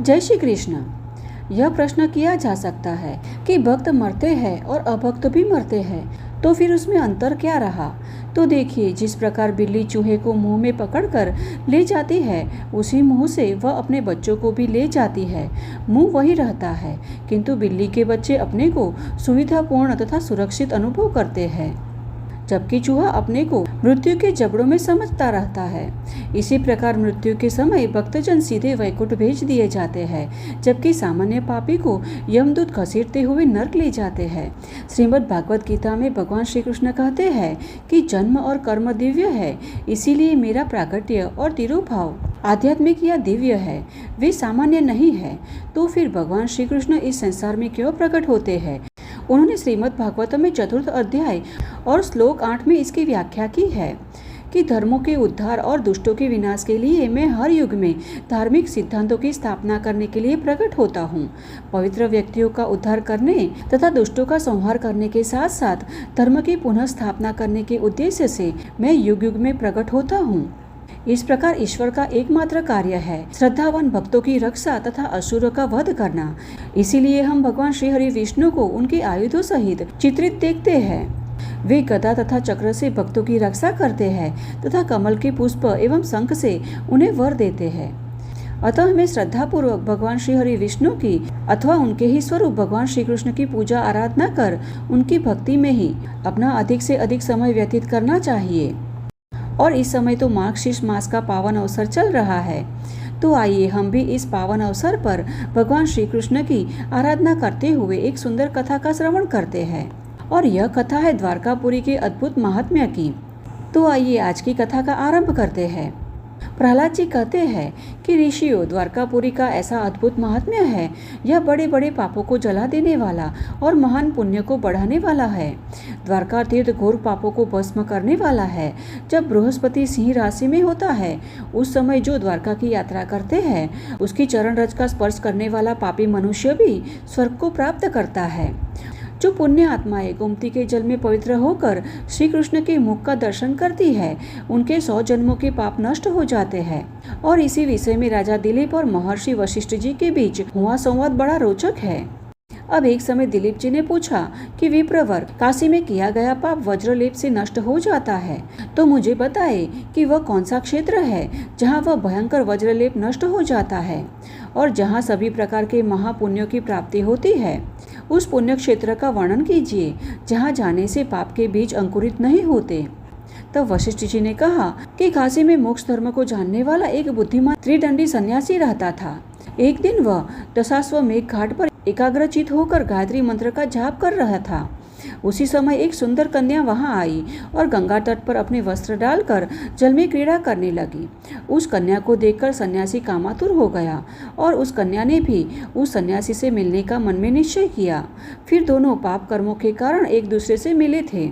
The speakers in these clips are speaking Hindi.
जय श्री कृष्ण। यह प्रश्न किया जा सकता है कि भक्त मरते हैं और अभक्त भी मरते हैं, तो फिर उसमें अंतर क्या रहा। तो देखिए, जिस प्रकार बिल्ली चूहे को मुंह में पकड़कर ले जाती है, उसी मुंह से वह अपने बच्चों को भी ले जाती है। मुंह वही रहता है, किंतु बिल्ली के बच्चे अपने को सुविधापूर्ण तथा सुरक्षित अनुभव करते हैं, जबकि चूहा अपने को मृत्यु के जबड़ों में समझता रहता है। इसी प्रकार मृत्यु के समय भक्तजन सीधे वैकुंठ भेज दिए जाते हैं, जबकि सामान्य पापी को यमदूत घसीटते हुए नरक ले जाते हैं। श्रीमद् भागवत गीता में भगवान श्री कृष्ण कहते हैं कि जन्म और कर्म दिव्य है, इसीलिए मेरा प्राकट्य और तिरुभाव आध्यात्मिक या दिव्य है, वे सामान्य नहीं है। तो फिर भगवान श्री कृष्ण इस संसार में क्यों प्रकट होते हैं? उन्होंने श्रीमद् भागवत में 4th अध्याय और श्लोक 8 में इसकी व्याख्या की है कि धर्मों के उद्धार और दुष्टों के विनाश के लिए मैं हर युग में धार्मिक सिद्धांतों की स्थापना करने के लिए प्रकट होता हूँ। पवित्र व्यक्तियों का उद्धार करने तथा दुष्टों का संहार करने के साथ साथ धर्म की पुनः स्थापना करने के उद्देश्य से मैं युग युग में प्रकट होता हूँ। इस प्रकार ईश्वर का एकमात्र कार्य है श्रद्धावान भक्तों की रक्षा तथा असुरों का वध करना। इसीलिए हम भगवान श्री हरि विष्णु को उनके आयुधों सहित चित्रित देखते हैं। वे गदा तथा चक्र से भक्तों की रक्षा करते हैं तथा कमल के पुष्प एवं शंख से उन्हें वर देते हैं। अतः हमें श्रद्धापूर्वक भगवान श्री हरि विष्णु की अथवा उनके ही स्वरूप भगवान श्री कृष्ण की पूजा आराधना कर उनकी भक्ति में ही अपना अधिक से अधिक समय व्यतीत करना चाहिए। और इस समय तो मार्गशीर्ष मास का पावन अवसर चल रहा है, तो आइए हम भी इस पावन अवसर पर भगवान श्री कृष्ण की आराधना करते हुए एक सुंदर कथा का श्रवण करते हैं। और यह कथा है द्वारकापुरी के अद्भुत महात्म्य की। तो आइए आज की कथा का आरंभ करते हैं। प्रहलाद जी कहते हैं कि ऋषियों, द्वारकापुरी का ऐसा अद्भुत महात्म्य है, यह बड़े बड़े पापों को जला देने वाला और महान पुण्य को बढ़ाने वाला है। द्वारका तीर्थ घोर पापों को भस्म करने वाला है। जब बृहस्पति सिंह राशि में होता है, उस समय जो द्वारका की यात्रा करते हैं, उसकी चरण रज का स्पर्श करने वाला पापी मनुष्य भी स्वर्ग को प्राप्त करता है। जो पुण्य आत्माएं गोमती के जल में पवित्र होकर श्री कृष्ण के मुख का दर्शन करती है, उनके 100 जन्मों के पाप नष्ट हो जाते हैं। और इसी विषय में राजा दिलीप और महर्षि वशिष्ठ जी के बीच हुआ संवाद बड़ा रोचक है। अब एक समय दिलीप जी ने पूछा कि विप्रवर, काशी में किया गया पाप वज्रलेप से नष्ट हो जाता है, तो मुझे बताए कि वह कौन सा क्षेत्र है जहाँ वह भयंकर वज्रलेप नष्ट हो जाता है और जहाँ सभी प्रकार के महापुण्यों की प्राप्ति होती है। उस पुण्य क्षेत्र का वर्णन कीजिए जहाँ जाने से पाप के बीज अंकुरित नहीं होते। तब वशिष्ठ जी ने कहा कि काशी में मोक्ष धर्म को जानने वाला एक बुद्धिमान त्रिदंडी सन्यासी रहता था। एक दिन वह दशाश्वमेघ घाट पर एकाग्रचित होकर गायत्री मंत्र का जाप कर रहा था। उसी समय एक सुंदर कन्या वहां आई और गंगा तट पर अपने वस्त्र डालकर जल में क्रीड़ा करने लगी। उस कन्या को देखकर सन्यासी कामातुर हो गया और उस कन्या ने भी उस सन्यासी से मिलने का मन में निश्चय किया। फिर दोनों पाप कर्मों के कारण एक दूसरे से मिले थे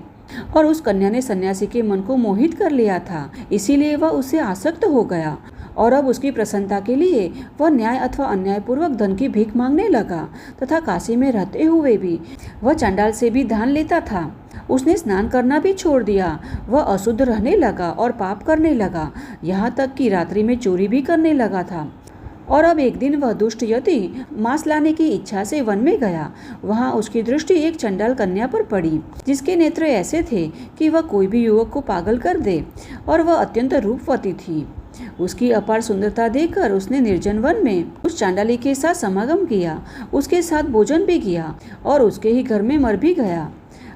और उस कन्या ने सन्यासी के मन को मोहित कर लिया था, इसीलिए वह उससे आसक्त हो गया और अब उसकी प्रसन्नता के लिए वह न्याय अथवा अन्यायपूर्वक धन की भीख मांगने लगा तथा काशी में रहते हुए भी वह चंडाल से भी दान लेता था। उसने स्नान करना भी छोड़ दिया। वह अशुद्ध रहने लगा और पाप करने लगा, यहाँ तक कि रात्रि में चोरी भी करने लगा था। और अब एक दिन वह दुष्ट यति मांस लाने की इच्छा से वन में गया। वहाँ उसकी दृष्टि एक चंडाल कन्या पर पड़ी, जिसके नेत्र ऐसे थे कि वह कोई भी युवक को पागल कर दे और वह अत्यंत रूपवती थी। उसकी अपार सुंदरता देखकर उसने निर्जन वन में उस चांडाली के साथ समागम किया, उसके साथ भोजन भी किया और उसके ही घर में मर भी गया।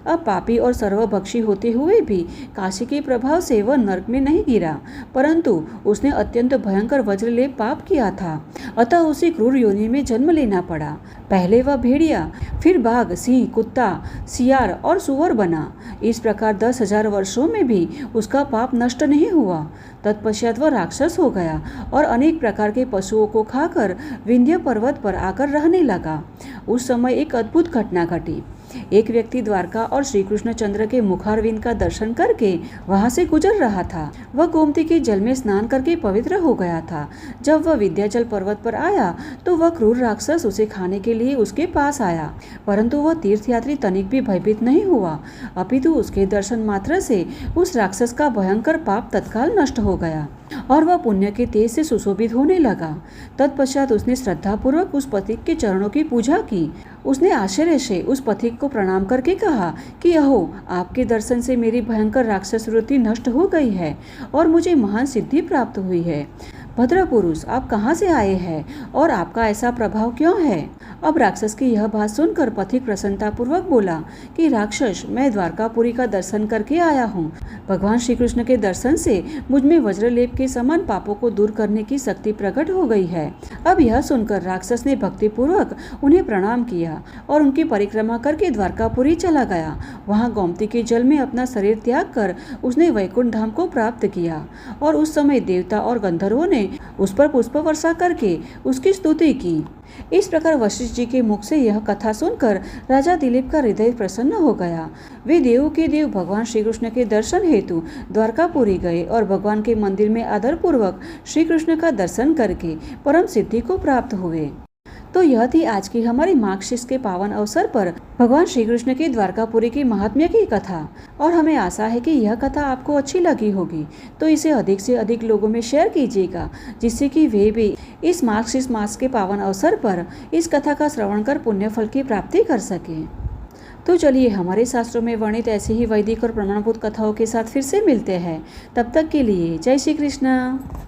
अब पापी और सर्वभक्षी होते हुए भी काशी के प्रभाव से वह नरक में नहीं गिरा, परंतु उसने अत्यंत भयंकर वज्रलेप पाप किया था। अतः उसे क्रूर योनि में जन्म लेना पड़ा। पहले वह भेड़िया, फिर बाघ, सिंह, कुत्ता, सियार और सुअर बना। इस प्रकार 10,000 वर्षों में भी उसका पाप नष्ट नहीं हुआ। तत्पश्चात वह राक्षस हो गया और अनेक प्रकार के पशुओं को खाकर विंध्य पर्वत पर आकर रहने लगा। उस समय एक अद्भुत घटना घटी। एक व्यक्ति द्वारका और श्री कृष्ण चंद्र के मुखारविंद का दर्शन करके वहां से गुजर रहा था। वह गोमती के जल में स्नान करके पवित्र हो गया था। जब वह विंध्याचल पर्वत पर आया तो वह क्रूर राक्षस उसे खाने के लिए उसके पास आया, परंतु वह तीर्थयात्री तनिक भी भयभीत नहीं हुआ, अपितु उसके दर्शन मात्र से उस राक्षस का भयंकर पाप तत्काल नष्ट हो गया। और वह पुण्य के तेज से सुशोभित होने लगा। तत्पश्चात उसने श्रद्धापूर्वक उस पथिक के चरणों की पूजा की। उसने आश्चर्य से उस पथिक को प्रणाम करके कहा कि अहो, आपके दर्शन से मेरी भयंकर राक्षस वृत्ति नष्ट हो गई है और मुझे महान सिद्धि प्राप्त हुई है। भद्र पुरुष, आप कहाँ से आए हैं और आपका ऐसा प्रभाव क्यों है? अब राक्षस की यह बात सुनकर पथिक प्रसन्नतापूर्वक बोला कि राक्षस, मैं द्वारकापुरी का दर्शन करके आया हूँ। भगवान श्री कृष्ण के दर्शन से मुझ में वज्रलेप के समान पापों को दूर करने की शक्ति प्रकट हो गई है। अब यह सुनकर राक्षस ने भक्तिपूर्वक उन्हें प्रणाम किया और उनकी परिक्रमा करके द्वारकापुरी चला गया। वहाँ गोमती के जल में अपना शरीर त्याग कर उसने वैकुंठ धाम को प्राप्त किया और उस समय देवता और गंधर्वों ने उस पर पुष्प वर्षा करके उसकी स्तुति की। इस प्रकार वशिष्ठ जी के मुख से यह कथा सुनकर राजा दिलीप का हृदय प्रसन्न हो गया। वे देवों के देव भगवान श्री कृष्ण के दर्शन हेतु द्वारकापुरी गए और भगवान के मंदिर में आदरपूर्वक श्री कृष्ण का दर्शन करके परम सिद्धि को प्राप्त हुए। तो यह थी आज की हमारी मार्गशीर्ष के पावन अवसर पर भगवान श्री कृष्ण की द्वारकापुरी की महात्म्य की कथा। और हमें आशा है कि यह कथा आपको अच्छी लगी होगी, तो इसे अधिक से अधिक लोगों में शेयर कीजिएगा, जिससे कि वे भी इस मार्गशीर्ष मास के पावन अवसर पर इस कथा का श्रवण कर पुण्य फल की प्राप्ति कर सकें। तो चलिए, हमारे शास्त्रों में वर्णित ऐसे ही वैदिक और प्रमाणभूत कथाओं के साथ फिर से मिलते हैं। तब तक के लिए जय श्री कृष्ण।